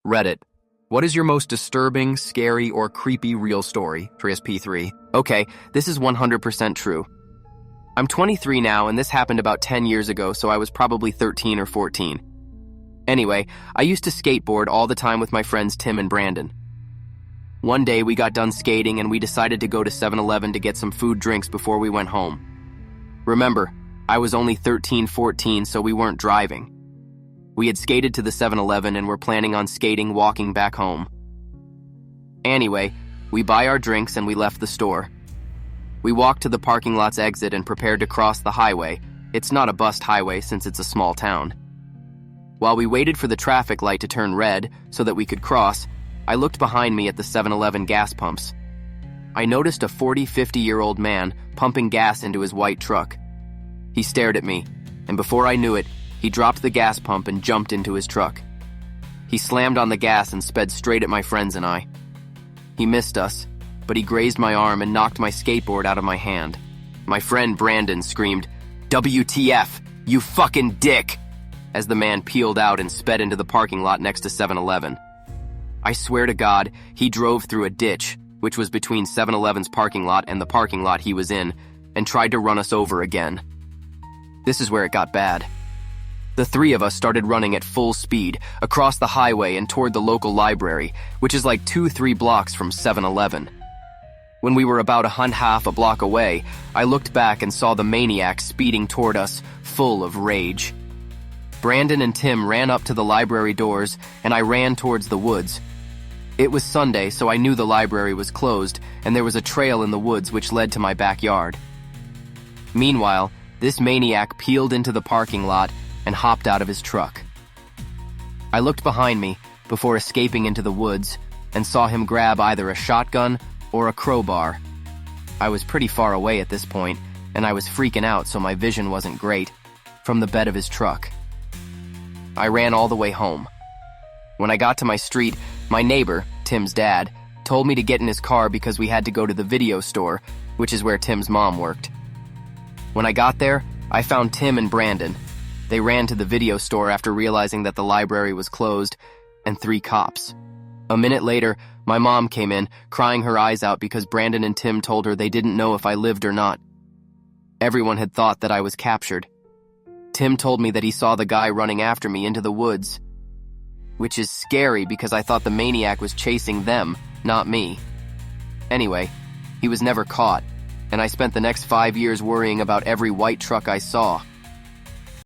Reddit. What is your most disturbing, scary, or creepy real story? P.3. Okay, this is 100% true. I'm 23 now, and this happened about 10 years ago, so I was probably 13 or 14. Anyway, I used to skateboard all the time with my friends Tim and Brandon. One day, we got done skating and we decided to go to 7-Eleven to get some food drinks before we went home. Remember, I was only 13, 14, so we weren't driving. We had skated to the 7-Eleven and were planning on skating walking back home. Anyway, we buy our drinks and we left the store. We walked to the parking lot's exit and prepared to cross the highway. It's not a bust highway since it's a small town. While we waited for the traffic light to turn red so that we could cross, I looked behind me at the 7-Eleven gas pumps. I noticed a 40-50-year-old man pumping gas into his white truck. He stared at me, and before I knew it, he dropped the gas pump and jumped into his truck. He slammed on the gas and sped straight at my friends and I. He missed us, but he grazed my arm and knocked my skateboard out of my hand. My friend Brandon screamed, "WTF, you fucking dick!" as the man peeled out and sped into the parking lot next to 7-Eleven. I swear to God, he drove through a ditch, which was between 7-Eleven's parking lot and the parking lot he was in, and tried to run us over again. This is where it got bad. The three of us started running at full speed across the highway and toward the local library, which is like 2-3 blocks from 7-Eleven. When we were about a block away, I looked back and saw the maniac speeding toward us, full of rage. Brandon and Tim ran up to the library doors, and I ran towards the woods. It was Sunday, so I knew the library was closed, and there was a trail in the woods which led to my backyard. Meanwhile, this maniac peeled into the parking lot and hopped out of his truck. I looked behind me before escaping into the woods and saw him grab either a shotgun or a crowbar. I was pretty far away at this point, and I was freaking out so my vision wasn't great, from the bed of his truck. I ran all the way home. When I got to my street, my neighbor, Tim's dad, told me to get in his car because we had to go to the video store, which is where Tim's mom worked. When I got there, I found Tim and Brandon. They ran to the video store after realizing that the library was closed, and 3 cops. A minute later, my mom came in, crying her eyes out because Brandon and Tim told her they didn't know if I lived or not. Everyone had thought that I was captured. Tim told me that he saw the guy running after me into the woods, which is scary because I thought the maniac was chasing them, not me. Anyway, he was never caught, and I spent the next 5 years worrying about every white truck I saw.